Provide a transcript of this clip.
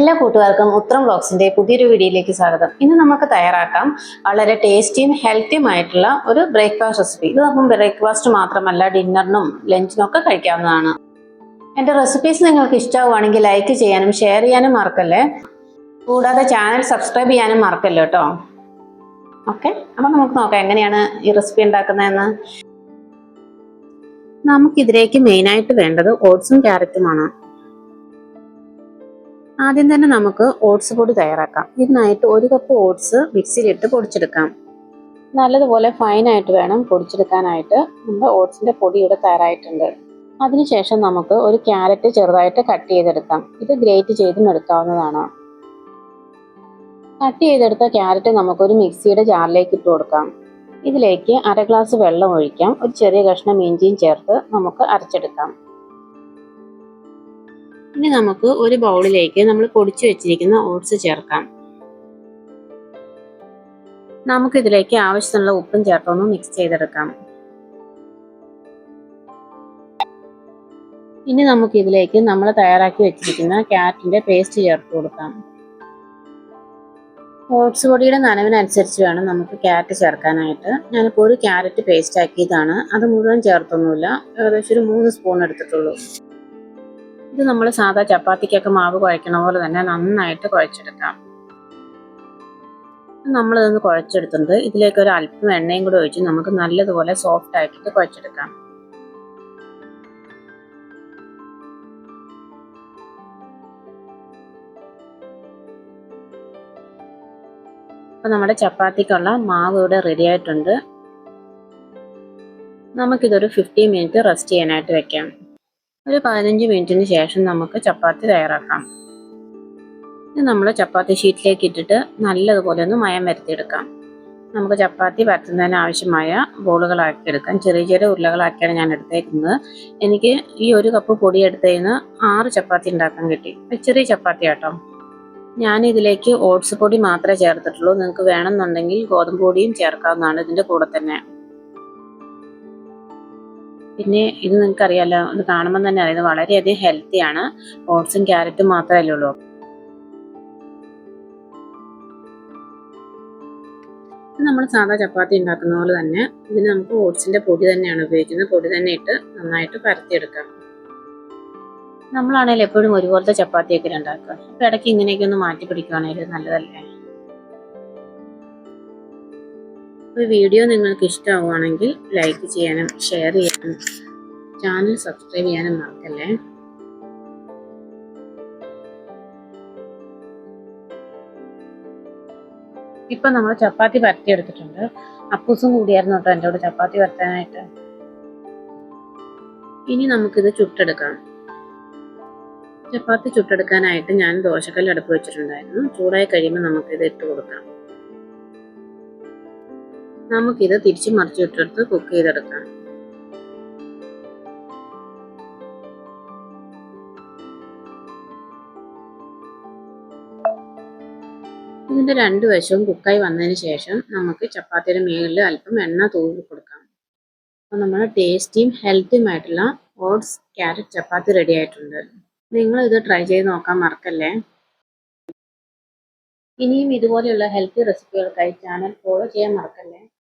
എല്ലാ കൂട്ടുകാർക്കും ഉത്രം വ്ളോഗ്സിന്റെ പുതിയൊരു വീഡിയോയിലേക്ക് സ്വാഗതം. ഇന്ന് നമുക്ക് തയ്യാറാക്കാം വളരെ ടേസ്റ്റിയും ഹെൽത്തിയുമായിട്ടുള്ള ഒരു ബ്രേക്ക്ഫാസ്റ്റ് റെസിപ്പി. ഇത് അപ്പം ബ്രേക്ക്ഫാസ്റ്റ് മാത്രമല്ല, ഡിന്നറിനും ലഞ്ചിനും ഒക്കെ കഴിക്കാവുന്നതാണ്. എൻ്റെ റെസിപ്പീസ് നിങ്ങൾക്ക് ഇഷ്ടമാവുകയാണെങ്കിൽ ലൈക്ക് ചെയ്യാനും ഷെയർ ചെയ്യാനും മറക്കല്ലേ. കൂടാതെ ചാനൽ സബ്സ്ക്രൈബ് ചെയ്യാനും മറക്കല്ലോ കേട്ടോ. ഓക്കെ, അപ്പം നമുക്ക് നോക്കാം എങ്ങനെയാണ് ഈ റെസിപ്പി ഉണ്ടാക്കുന്നതെന്ന്. നമുക്കിതിലേക്ക് മെയിനായിട്ട് വേണ്ടത് ഓട്സും ക്യാരറ്റുമാണ്. ആദ്യം തന്നെ നമുക്ക് ഓട്സ് പൊടി തയ്യാറാക്കാം. ഇതിനായിട്ട് 1 കപ്പ് ഓട്സ് മിക്സിയിലിട്ട് പൊടിച്ചെടുക്കാം. നല്ലതുപോലെ ഫൈനായിട്ട് വേണം പൊടിച്ചെടുക്കാനായിട്ട്. നമ്മുടെ ഓട്സിന്റെ പൊടി ഇവിടെ തയ്യാറായിട്ടുണ്ട്. അതിനുശേഷം നമുക്ക് ഒരു ക്യാരറ്റ് ചെറുതായിട്ട് കട്ട് ചെയ്തെടുക്കാം. ഇത് ഗ്രേറ്റ് ചെയ്തും എടുക്കാവുന്നതാണ്. കട്ട് ചെയ്തെടുത്ത ക്യാരറ്റ് നമുക്കൊരു മിക്സിയുടെ ജാറിലേക്ക് ഇട്ട് കൊടുക്കാം. ഇതിലേക്ക് 1/2 ഗ്ലാസ് വെള്ളം ഒഴിക്കാം. ഒരു ചെറിയ കഷ്ണം ഇഞ്ചിയും ചേർത്ത് നമുക്ക് അരച്ചെടുക്കാം. ഇനി നമുക്ക് ഒരു ബൗളിലേക്ക് നമ്മൾ പൊടിച്ചു വെച്ചിരിക്കുന്ന ഓട്സ് ചേർക്കാം. നമുക്കിതിലേക്ക് ആവശ്യത്തിനുള്ള ഉപ്പും ചേർത്തൊന്ന് മിക്സ് ചെയ്തെടുക്കാം. ഇനി നമുക്കിതിലേക്ക് നമ്മൾ തയ്യാറാക്കി വെച്ചിരിക്കുന്ന ക്യാരറ്റിന്റെ പേസ്റ്റ് ചേർത്ത് കൊടുക്കാം. ഓട്സ് പൊടിയുടെ നനവിനനുസരിച്ച് വേണം നമുക്ക് ക്യാരറ്റ് ചേർക്കാനായിട്ട്. ഞാനിപ്പോൾ ഒരു ക്യാരറ്റ് പേസ്റ്റ് ആക്കിയതാണ്. അത് മുഴുവൻ ചേർത്തൊന്നുമില്ല, ഏകദേശം ഒരു 3 സ്പൂൺ എടുത്തിട്ടുള്ളൂ. ഇത് നമ്മൾ സാധാ ചപ്പാത്തിക്കൊക്കെ മാവ് കുഴക്കണ പോലെ തന്നെ നന്നായിട്ട് കുഴച്ചെടുക്കാം. നമ്മളിതൊന്ന് കുഴച്ചെടുത്തിട്ടുണ്ട്. ഇതിലേക്ക് ഒരു അല്പം എണ്ണയും കൂടി ഒഴിച്ച് നമുക്ക് നല്ലതുപോലെ സോഫ്റ്റ് ആക്കിയിട്ട് കുഴച്ചെടുക്കാം. അപ്പം നമ്മുടെ ചപ്പാത്തിക്കുള്ള മാവ് ഇവിടെ റെഡി ആയിട്ടുണ്ട്. നമുക്കിതൊരു 15 മിനിറ്റ് റെസ്റ്റ് ചെയ്യാനായിട്ട് വെക്കാം. ഒരു 15 മിനിറ്റിന് ശേഷം നമുക്ക് ചപ്പാത്തി തയ്യാറാക്കാം. ഇത് നമ്മൾ ചപ്പാത്തി ഷീറ്റിലേക്ക് ഇട്ടിട്ട് നല്ലതുപോലെ ഒന്ന് മയം വരുത്തിയെടുക്കാം. നമുക്ക് ചപ്പാത്തി പരത്തുന്നതിന് ആവശ്യമായ ബോളുകളാക്കി എടുക്കാം. ചെറിയ ചെറിയ ഉരുളകളാക്കിയാണ് ഞാൻ എടുത്തേക്കുന്നത്. എനിക്ക് ഈ 1 കപ്പ് പൊടി എടുത്തതിന് 6 ചപ്പാത്തി ഉണ്ടാക്കാൻ കിട്ടി. ചെറിയ ചപ്പാത്തി കേട്ടോ. ഞാൻ ഇതിലേക്ക് ഓട്സ് പൊടി മാത്രമേ ചേർത്തിട്ടുള്ളൂ. നിങ്ങൾക്ക് വേണമെന്നുണ്ടെങ്കിൽ ഗോതമ്പ് പൊടിയും ചേർക്കാവുന്നതാണ് ഇതിൻ്റെ കൂടെ തന്നെ. പിന്നെ ഇത് നിങ്ങൾക്കറിയാലോ, ഇത് കാണുമ്പോൾ തന്നെ അറിയാം, ഇത് വളരെയധികം ഹെൽത്തിയാണ്. ഓട്സും ക്യാരറ്റും മാത്രമല്ലേ ഉള്ളൂ. നമ്മൾ സാധാ ചപ്പാത്തി ഉണ്ടാക്കുന്ന പോലെ തന്നെ ഇതിന് നമുക്ക് ഓട്സിന്റെ പൊടി തന്നെയാണ് ഉപയോഗിക്കുന്നത്. പൊടി തന്നെ ഇട്ട് നന്നായിട്ട് പരത്തിയെടുക്കാം. നമ്മളാണെങ്കിൽ എപ്പോഴും ഒരുപോലത്തെ ചപ്പാത്തിയൊക്കെ ഉണ്ടാക്കുക. അപ്പം ഇടയ്ക്ക് ഇങ്ങനെയൊക്കെ ഒന്ന് മാറ്റി പിടിക്കുകയാണെങ്കിൽ നല്ലതല്ലേ. ഈ വീഡിയോ നിങ്ങൾക്ക് ഇഷ്ടമാവുകയാണെങ്കിൽ ലൈക്ക് ചെയ്യാനും ഷെയർ ചെയ്യാനും ചാനൽ സബ്സ്ക്രൈബ് ചെയ്യാനും മറക്കല്ലേ. ഇപ്പം നമ്മൾ ചപ്പാത്തി പരത്തിയെടുത്തിട്ടുണ്ട്. അപ്പൂസും കൂടിയായിരുന്നു കേട്ടോ എൻ്റെ കൂടെ ചപ്പാത്തി പരത്താനായിട്ട്. ഇനി നമുക്കിത് ചുട്ടെടുക്കാം. ചപ്പാത്തി ചുട്ടെടുക്കാനായിട്ട് ഞാൻ ദോശക്കല്ല് അടുപ്പ് വെച്ചിട്ടുണ്ടായിരുന്നു. ചൂടായി കഴിയുമ്പോൾ നമുക്കിത് ഇട്ട് കൊടുക്കാം. നമുക്കിത് തിരിച്ച് മറിച്ച് ഇട്ടെടുത്ത് കുക്ക് ചെയ്തെടുക്കാം. ഇതിൻ്റെ 2 വശവും കുക്കായി വന്നതിന് ശേഷം നമുക്ക് ചപ്പാത്തിയുടെ മേളിൽ അല്പം എണ്ണ തൂവി കൊടുക്കാം. അപ്പോൾ നമ്മുടെ ടേസ്റ്റിയും ഹെൽത്തിയുമായിട്ടുള്ള ഓട്സ് ക്യാരറ്റ് ചപ്പാത്തി റെഡി ആയിട്ടുണ്ട്. നിങ്ങൾ ഇത് ട്രൈ ചെയ്ത് നോക്കാൻ മറക്കല്ലേ. ഇനിയും ഇതുപോലെയുള്ള ഹെൽത്തി റെസിപ്പികൾക്കായി ചാനൽ ഫോളോ ചെയ്യാൻ മറക്കല്ലേ.